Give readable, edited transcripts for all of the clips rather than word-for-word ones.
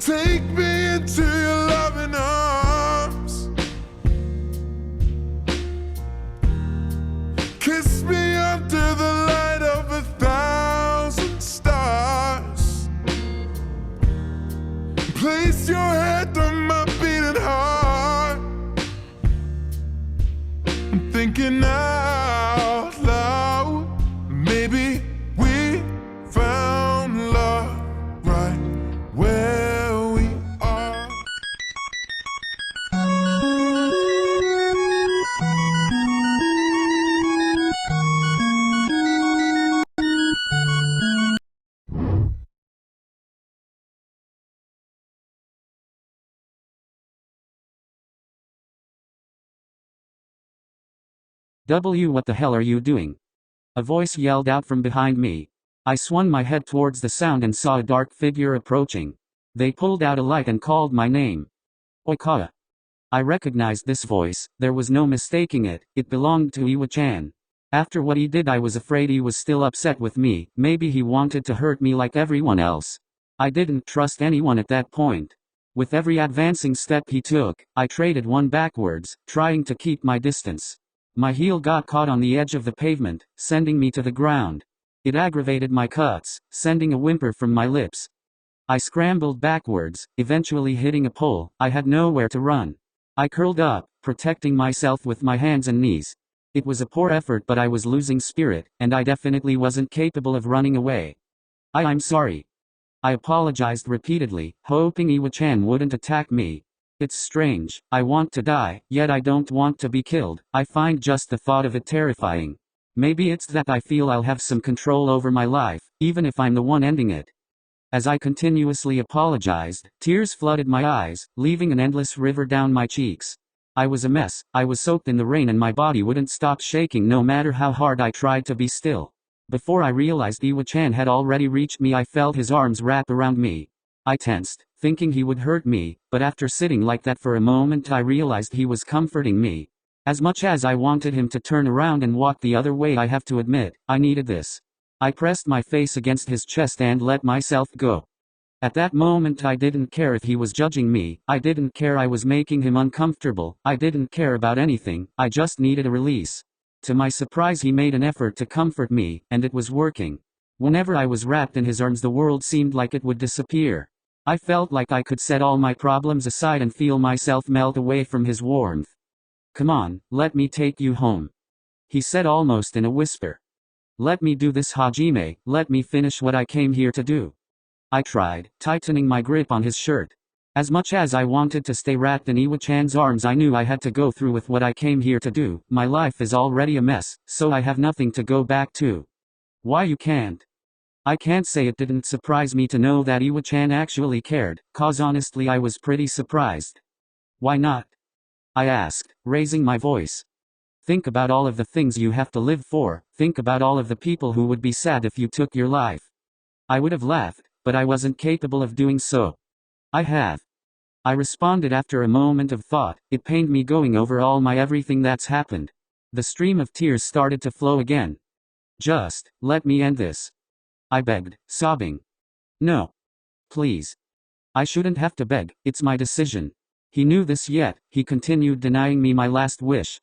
Take me into your loving arms. Kiss me under the light of 1,000 stars. Place your head on my beating heart. I'm thinking out loud. Maybe we found love right where we are. What the hell are you doing? A voice yelled out from behind me. I swung my head towards the sound and saw a dark figure approaching. They pulled out a light and called my name. Oikawa. I recognized this voice. There was no mistaking it. It belonged to Iwa-chan. After what he did, I was afraid he was still upset with me. Maybe he wanted to hurt me like everyone else. I didn't trust anyone at that point. With every advancing step he took, I traded one backwards, trying to keep my distance. My heel got caught on the edge of the pavement, sending me to the ground. It aggravated my cuts, sending a whimper from my lips. I scrambled backwards, eventually hitting a pole. I had nowhere to run. I curled up, protecting myself with my hands and knees. It was a poor effort, but I was losing spirit, and I definitely wasn't capable of running away. I'm sorry. I apologized repeatedly, hoping Iwa-chan wouldn't attack me. It's strange. I want to die, yet I don't want to be killed. I find just the thought of it terrifying. Maybe it's that I feel I'll have some control over my life, even if I'm the one ending it. As I continuously apologized, tears flooded my eyes, leaving an endless river down my cheeks. I was a mess. I was soaked in the rain and my body wouldn't stop shaking no matter how hard I tried to be still. Before I realized Iwa-chan had already reached me, I felt his arms wrap around me. I tensed, thinking he would hurt me, but after sitting like that for a moment I realized he was comforting me. As much as I wanted him to turn around and walk the other way, I have to admit, I needed this. I pressed my face against his chest and let myself go. At that moment I didn't care if he was judging me, I didn't care I was making him uncomfortable, I didn't care about anything, I just needed a release. To my surprise he made an effort to comfort me, and it was working. Whenever I was wrapped in his arms the world seemed like it would disappear. I felt like I could set all my problems aside and feel myself melt away from his warmth. Come on, let me take you home. He said almost in a whisper. Let me do this, Hajime, let me finish what I came here to do. I tried, tightening my grip on his shirt. As much as I wanted to stay wrapped in Iwa-chan's arms, I knew I had to go through with what I came here to do. My life is already a mess, so I have nothing to go back to. Why you can't? I can't say it didn't surprise me to know that Iwa-chan actually cared, cause honestly I was pretty surprised. Why not? I asked, raising my voice. Think about all of the things you have to live for, think about all of the people who would be sad if you took your life. I would have laughed, but I wasn't capable of doing so. I responded after a moment of thought. It pained me going over all my everything that's happened. The stream of tears started to flow again. Just, let me end this. I begged, sobbing. No. Please. I shouldn't have to beg, it's my decision. He knew this yet, he continued denying me my last wish.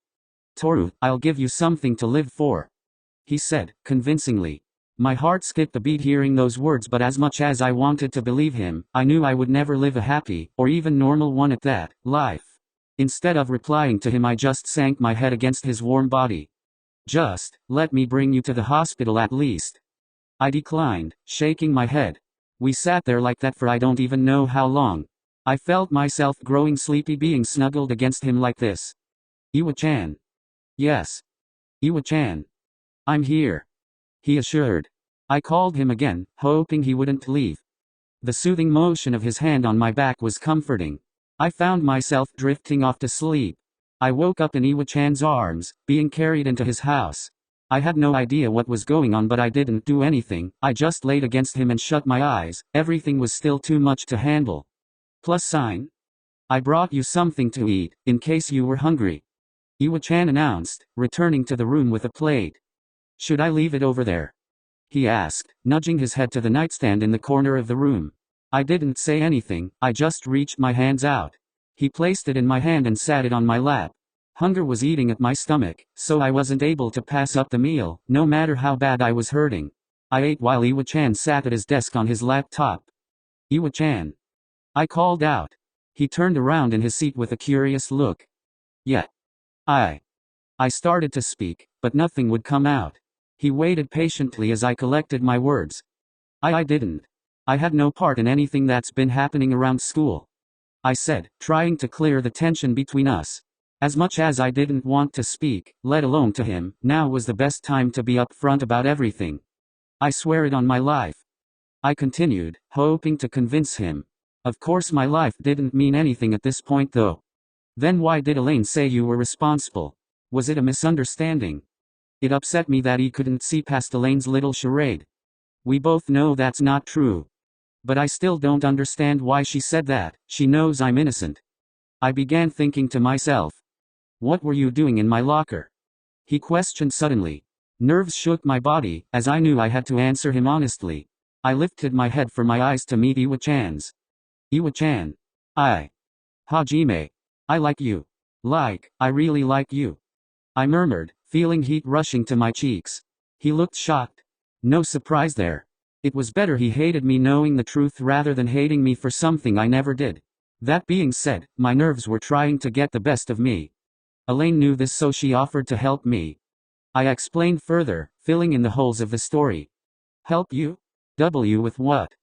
Toru, I'll give you something to live for. He said, convincingly. My heart skipped a beat hearing those words, but as much as I wanted to believe him, I knew I would never live a happy, or even normal one at that, life. Instead of replying to him I just sank my head against his warm body. Just, let me bring you to the hospital at least. I declined, shaking my head. We sat there like that for I don't even know how long. I felt myself growing sleepy being snuggled against him like this. Iwa-chan. Yes. Iwa-chan. I'm here. He assured. I called him again, hoping he wouldn't leave. The soothing motion of his hand on my back was comforting. I found myself drifting off to sleep. I woke up in Iwa-chan's arms, being carried into his house. I had no idea what was going on, but I didn't do anything. I just laid against him and shut my eyes. Everything was still too much to handle. I brought you something to eat, in case you were hungry. Iwa-chan announced, returning to the room with a plate. Should I leave it over there? He asked, nudging his head to the nightstand in the corner of the room. I didn't say anything, I just reached my hands out. He placed it in my hand and sat it on my lap. Hunger was eating at my stomach, so I wasn't able to pass up the meal, no matter how bad I was hurting. I ate while Iwa-chan sat at his desk on his laptop. Iwa-chan. I called out. He turned around in his seat with a curious look. Yeah. I started to speak, but nothing would come out. He waited patiently as I collected my words. I didn't. I had no part in anything that's been happening around school. I said, trying to clear the tension between us. As much as I didn't want to speak, let alone to him, now was the best time to be upfront about everything. I swear it on my life. I continued, hoping to convince him. Of course my life didn't mean anything at this point though. Then why did Elaine say you were responsible? Was it a misunderstanding? It upset me that he couldn't see past Elaine's little charade. We both know that's not true. But I still don't understand why she said that. She knows I'm innocent. I began thinking to myself. What were you doing in my locker? He questioned suddenly. Nerves shook my body, as I knew I had to answer him honestly. I lifted my head for my eyes to meet Iwa-chan's. Iwa-chan. Hajime. I like you. I really like you. I murmured, feeling heat rushing to my cheeks. He looked shocked. No surprise there. It was better he hated me knowing the truth rather than hating me for something I never did. That being said, my nerves were trying to get the best of me. Elaine knew this, so she offered to help me. I explained further, filling in the holes of the story. Help you? With what?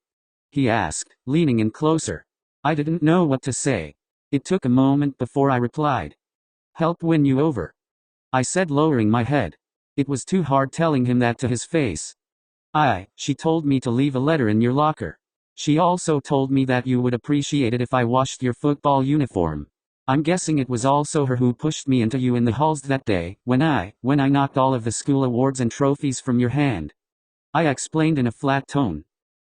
He asked, leaning in closer. I didn't know what to say. It took a moment before I replied. Help win you over. I said, lowering my head. It was too hard telling him that to his face. She told me to leave a letter in your locker. She also told me that you would appreciate it if I washed your football uniform. I'm guessing it was also her who pushed me into you in the halls that day, when I knocked all of the school awards and trophies from your hand. I explained in a flat tone.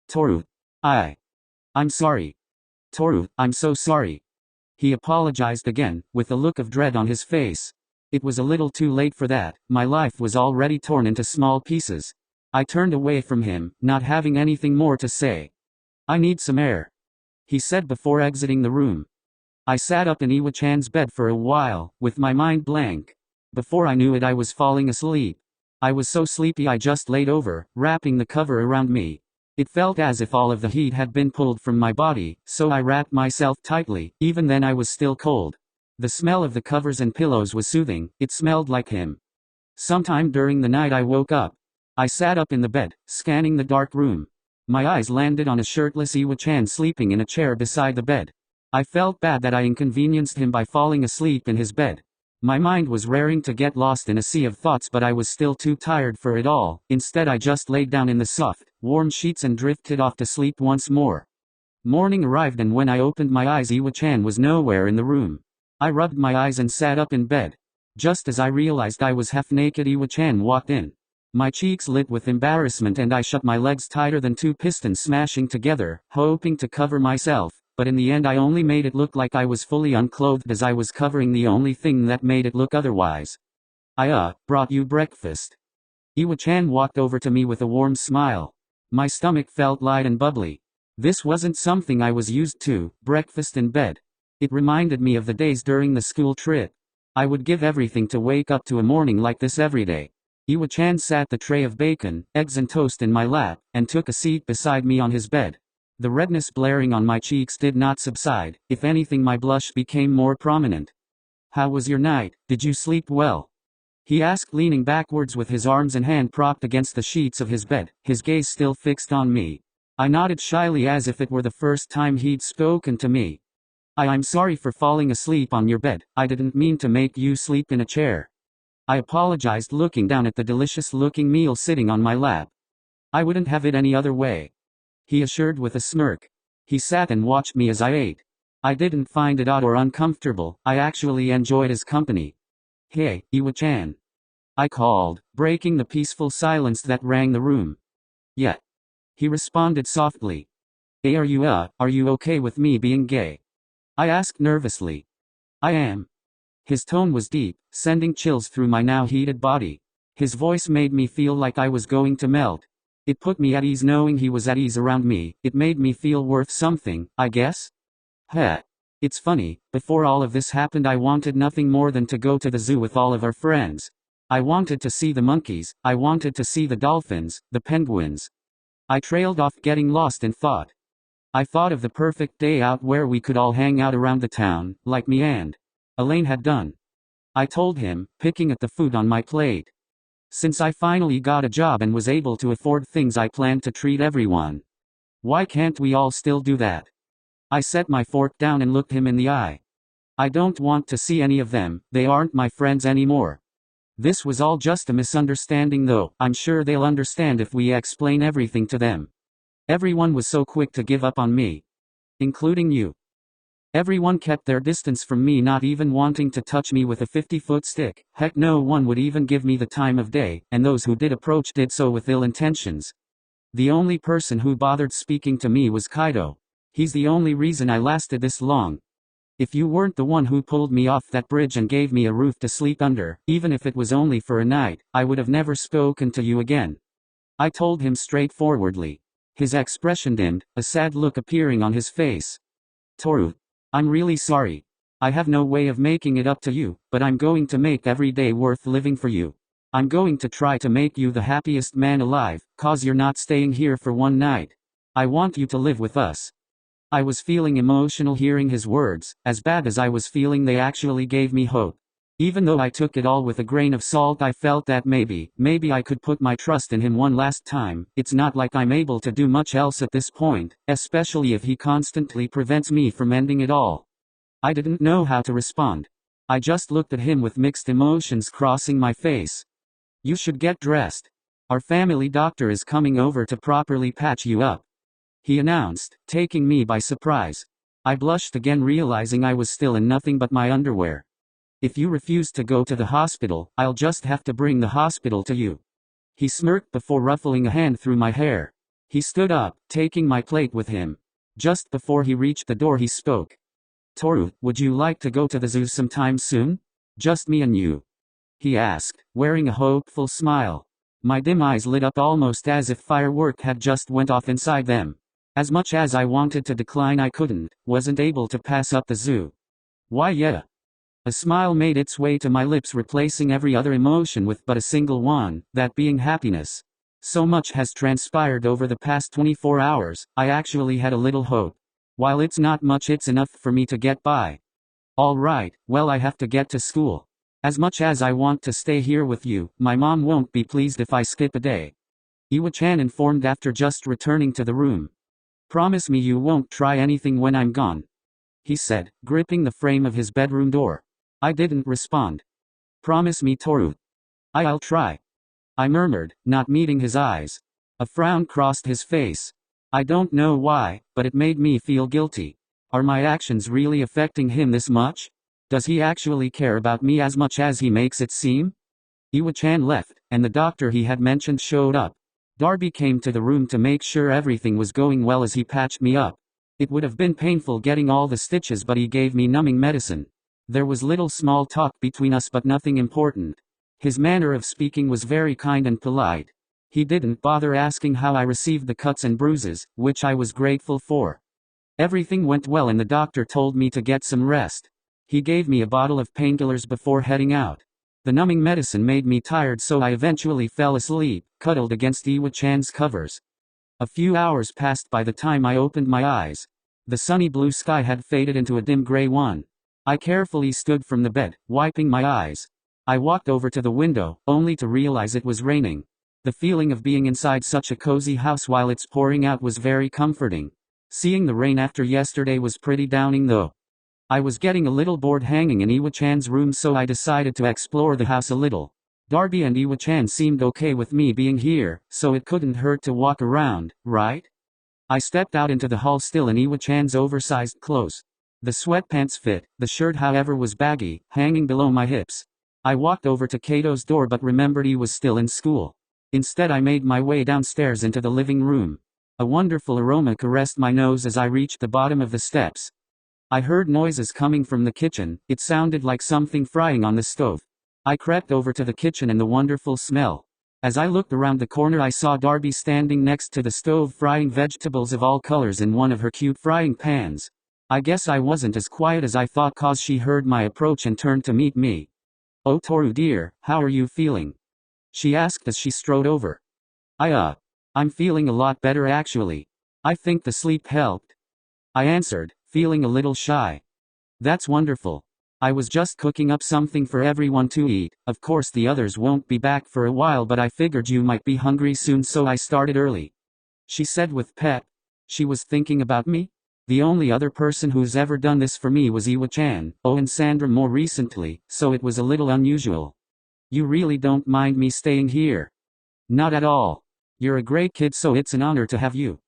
Toru. I'm sorry. Toru, I'm so sorry. He apologized again, with a look of dread on his face. It was a little too late for that, my life was already torn into small pieces. I turned away from him, not having anything more to say. I need some air, he said before exiting the room. I sat up in Iwa-chan's bed for a while, with my mind blank. Before I knew it, I was falling asleep. I was so sleepy I just laid over, wrapping the cover around me. It felt as if all of the heat had been pulled from my body, so I wrapped myself tightly. Even then I was still cold. The smell of the covers and pillows was soothing, it smelled like him. Sometime during the night I woke up. I sat up in the bed, scanning the dark room. My eyes landed on a shirtless Iwa-chan sleeping in a chair beside the bed. I felt bad that I inconvenienced him by falling asleep in his bed. My mind was raring to get lost in a sea of thoughts, but I was still too tired for it all. Instead I just laid down in the soft, warm sheets and drifted off to sleep once more. Morning arrived, and when I opened my eyes, Iwa-chan was nowhere in the room. I rubbed my eyes and sat up in bed. Just as I realized I was half naked, Iwa-chan walked in. My cheeks lit with embarrassment and I shut my legs tighter than two pistons smashing together, hoping to cover myself, but in the end I only made it look like I was fully unclothed, as I was covering the only thing that made it look otherwise. I brought you breakfast. Iwa-chan walked over to me with a warm smile. My stomach felt light and bubbly. This wasn't something I was used to, breakfast in bed. It reminded me of the days during the school trip. I would give everything to wake up to a morning like this every day. Iwa-chan sat the tray of bacon, eggs and toast in my lap, and took a seat beside me on his bed. The redness blaring on my cheeks did not subside. If anything, my blush became more prominent. How was your night? Did you sleep well? He asked, leaning backwards with his arms and hand propped against the sheets of his bed, his gaze still fixed on me. I nodded shyly as if it were the first time he'd spoken to me. I'm sorry for falling asleep on your bed. I didn't mean to make you sleep in a chair. I apologized, looking down at the delicious-looking meal sitting on my lap. I wouldn't have it any other way, he assured with a smirk. He sat and watched me as I ate. I didn't find it odd or uncomfortable, I actually enjoyed his company. Hey, Iwa-chan, I called, breaking the peaceful silence that rang the room. Yeah, he responded softly. Hey, are you okay with me being gay? I asked nervously. I am. His tone was deep, sending chills through my now heated body. His voice made me feel like I was going to melt. It put me at ease knowing he was at ease around me. It made me feel worth something, I guess. Heh. It's funny, before all of this happened I wanted nothing more than to go to the zoo with all of our friends. I wanted to see the monkeys, I wanted to see the dolphins, the penguins. I trailed off getting lost in thought. I thought of the perfect day out where we could all hang out around the town, like me and Elaine had done. I told him, picking at the food on my plate. Since I finally got a job and was able to afford things I planned to treat everyone. Why can't we all still do that? I set my fork down and looked him in the eye. I don't want to see any of them, they aren't my friends anymore. This was all just a misunderstanding though, I'm sure they'll understand if we explain everything to them. Everyone was so quick to give up on me. Including you. Everyone kept their distance from me, not even wanting to touch me with a 50-foot stick. Heck, no one would even give me the time of day, and those who did approach did so with ill intentions. The only person who bothered speaking to me was Kaido. He's the only reason I lasted this long. If you weren't the one who pulled me off that bridge and gave me a roof to sleep under, even if it was only for a night, I would have never spoken to you again. I told him straightforwardly. His expression dimmed, a sad look appearing on his face. Toru. I'm really sorry. I have no way of making it up to you, but I'm going to make every day worth living for you. I'm going to try to make you the happiest man alive, cause you're not staying here for one night. I want you to live with us. I was feeling emotional hearing his words, as bad as I was feeling they actually gave me hope. Even though I took it all with a grain of salt, I felt that maybe I could put my trust in him one last time. It's not like I'm able to do much else at this point, especially if he constantly prevents me from ending it all. I didn't know how to respond. I just looked at him with mixed emotions crossing my face. You should get dressed. Our family doctor is coming over to properly patch you up, he announced, taking me by surprise. I blushed again, realizing I was still in nothing but my underwear. If you refuse to go to the hospital, I'll just have to bring the hospital to you. He smirked before ruffling a hand through my hair. He stood up, taking my plate with him. Just before he reached the door he spoke. Toru, would you like to go to the zoo sometime soon? Just me and you? He asked, wearing a hopeful smile. My dim eyes lit up almost as if firework had just went off inside them. As much as I wanted to decline, I wasn't able to pass up the zoo. Why, yeah. A smile made its way to my lips, replacing every other emotion with but a single one, that being happiness. So much has transpired over the past 24 hours, I actually had a little hope. While it's not much, it's enough for me to get by. Alright, well, I have to get to school. As much as I want to stay here with you, my mom won't be pleased if I skip a day. Iwa-chan informed after just returning to the room. Promise me you won't try anything when I'm gone, he said, gripping the frame of his bedroom door. I didn't respond. Promise me, Toru. I'll try, I murmured, not meeting his eyes. A frown crossed his face. I don't know why, but it made me feel guilty. Are my actions really affecting him this much? Does he actually care about me as much as he makes it seem? Iwa-chan left, and the doctor he had mentioned showed up. Darby came to the room to make sure everything was going well as he patched me up. It would have been painful getting all the stitches, but he gave me numbing medicine. There was little small talk between us, but nothing important. His manner of speaking was very kind and polite. He didn't bother asking how I received the cuts and bruises, which I was grateful for. Everything went well and the doctor told me to get some rest. He gave me a bottle of painkillers before heading out. The numbing medicine made me tired, so I eventually fell asleep, cuddled against Iwa-chan's covers. A few hours passed by the time I opened my eyes. The sunny blue sky had faded into a dim gray one. I carefully stood from the bed, wiping my eyes. I walked over to the window, only to realize it was raining. The feeling of being inside such a cozy house while it's pouring out was very comforting. Seeing the rain after yesterday was pretty downing though. I was getting a little bored hanging in Iwa-chan's room, so I decided to explore the house a little. Darby and Iwa-chan seemed okay with me being here, so it couldn't hurt to walk around, right? I stepped out into the hall still in Iwa-chan's oversized clothes. The sweatpants fit, the shirt however was baggy, hanging below my hips. I walked over to Kato's door but remembered he was still in school. Instead I made my way downstairs into the living room. A wonderful aroma caressed my nose as I reached the bottom of the steps. I heard noises coming from the kitchen. It sounded like something frying on the stove. I crept over to the kitchen and the wonderful smell. As I looked around the corner, I saw Darby standing next to the stove frying vegetables of all colors in one of her cute frying pans. I guess I wasn't as quiet as I thought, cause she heard my approach and turned to meet me. "Oh Toru dear, how are you feeling?" she asked as she strode over. I'm feeling a lot better actually. I think the sleep helped," I answered, feeling a little shy. "That's wonderful. I was just cooking up something for everyone to eat. Of course the others won't be back for a while, but I figured you might be hungry soon, so I started early," she said with pep. She was thinking about me? The only other person who's ever done this for me was Iwa-chan, and Sandra more recently, so it was a little unusual. "You really don't mind me staying here?" "Not at all. You're a great kid, so it's an honor to have you,"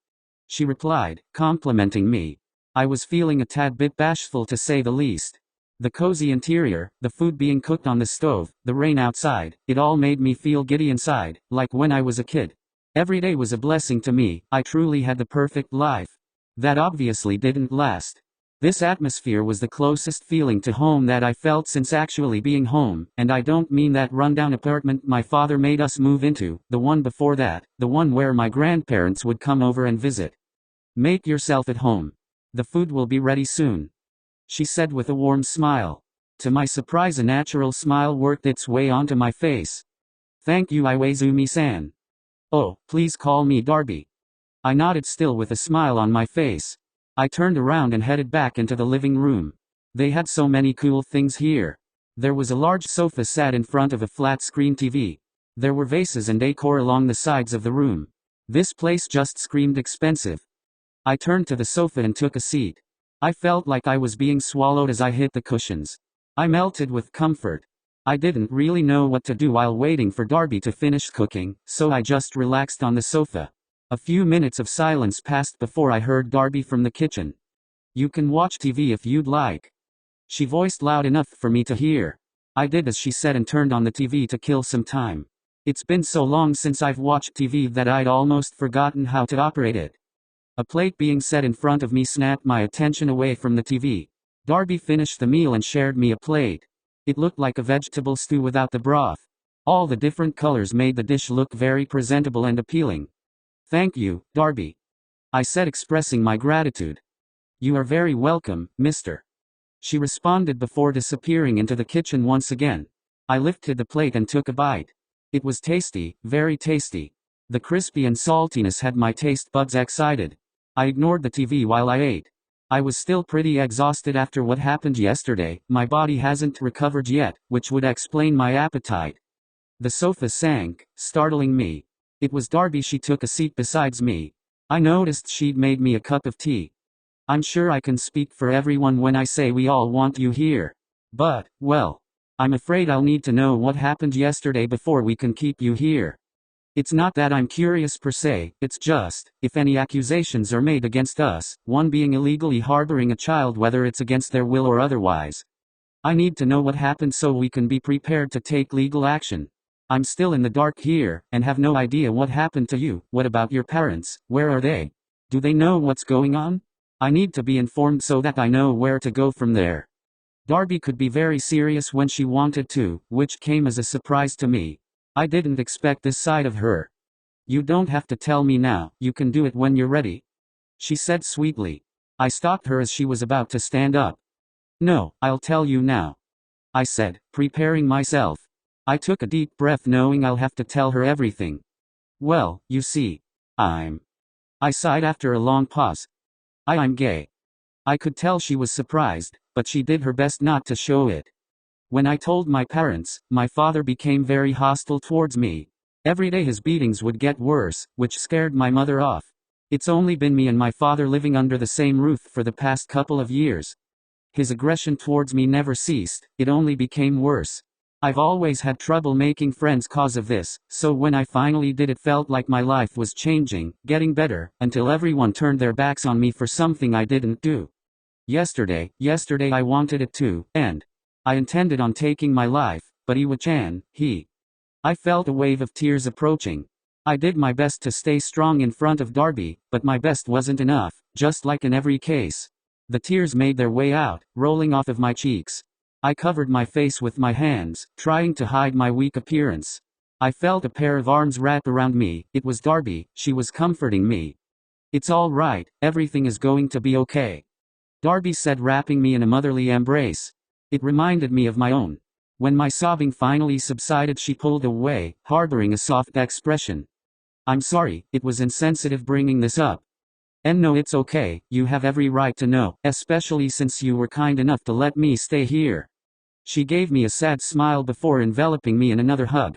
she replied, complimenting me. I was feeling a tad bit bashful to say the least. The cozy interior, the food being cooked on the stove, the rain outside, it all made me feel giddy inside, like when I was a kid. Every day was a blessing to me. I truly had the perfect life. That obviously didn't last. This atmosphere was the closest feeling to home that I felt since actually being home, and I don't mean that rundown apartment my father made us move into, the one before that, the one where my grandparents would come over and visit. "Make yourself at home. The food will be ready soon," she said with a warm smile. To my surprise, a natural smile worked its way onto my face. "Thank you, Iwaizumi-san. Oh, please call me Darby." I nodded, still with a smile on my face. I turned around and headed back into the living room. They had so many cool things here. There was a large sofa sat in front of a flat-screen TV. There were vases and decor along the sides of the room. This place just screamed expensive. I turned to the sofa and took a seat. I felt like I was being swallowed as I hit the cushions. I melted with comfort. I didn't really know what to do while waiting for Darby to finish cooking, so I just relaxed on the sofa. A few minutes of silence passed before I heard Darby from the kitchen. "You can watch TV if you'd like," she voiced loud enough for me to hear. I did as she said and turned on the TV to kill some time. It's been so long since I've watched TV that I'd almost forgotten how to operate it. A plate being set in front of me snapped my attention away from the TV. Darby finished the meal and shared me a plate. It looked like a vegetable stew without the broth. All the different colors made the dish look very presentable and appealing. "Thank you, Darby," I said, expressing my gratitude. "You are very welcome, mister," she responded before disappearing into the kitchen once again. I lifted the plate and took a bite. It was tasty, very tasty. The crispy and saltiness had my taste buds excited. I ignored the TV while I ate. I was still pretty exhausted after what happened yesterday. My body hasn't recovered yet, which would explain my appetite. The sofa sank, startling me. It was Darby. She took a seat beside me. I noticed she'd made me a cup of tea. "I'm sure I can speak for everyone when I say we all want you here. But, well, I'm afraid I'll need to know what happened yesterday before we can keep you here. It's not that I'm curious per se, it's just, if any accusations are made against us, one being illegally harboring a child, whether it's against their will or otherwise, I need to know what happened so we can be prepared to take legal action. I'm still in the dark here, and have no idea what happened to you. What about your parents? Where are they? Do they know what's going on? I need to be informed so that I know where to go from there." Darby could be very serious when she wanted to, which came as a surprise to me. I didn't expect this side of her. "You don't have to tell me now, you can do it when you're ready," she said sweetly. I stopped her as she was about to stand up. "No, I'll tell you now," I said, preparing myself. I took a deep breath, knowing I'll have to tell her everything. "Well, you see, I sighed after a long pause. I'm gay." I could tell she was surprised, but she did her best not to show it. "When I told my parents, my father became very hostile towards me. Every day his beatings would get worse, which scared my mother off. It's only been me and my father living under the same roof for the past couple of years. His aggression towards me never ceased, it only became worse. I've always had trouble making friends cause of this, so when I finally did, it felt like my life was changing, getting better, until everyone turned their backs on me for something I didn't do. Yesterday I wanted it too, and I intended on taking my life, but Iwa-chan, I felt a wave of tears approaching. I did my best to stay strong in front of Darby, but my best wasn't enough, just like in every case. The tears made their way out, rolling off of my cheeks. I covered my face with my hands, trying to hide my weak appearance. I felt a pair of arms wrap around me. It was Darby. She was comforting me. It's all right, everything is going to be okay, Darby said, wrapping me in a motherly embrace. It reminded me of my own. When my sobbing finally subsided, she pulled away, harboring a soft expression. I'm sorry, it was insensitive bringing this up. And no, it's okay, you have every right to know, especially since you were kind enough to let me stay here. She gave me a sad smile before enveloping me in another hug.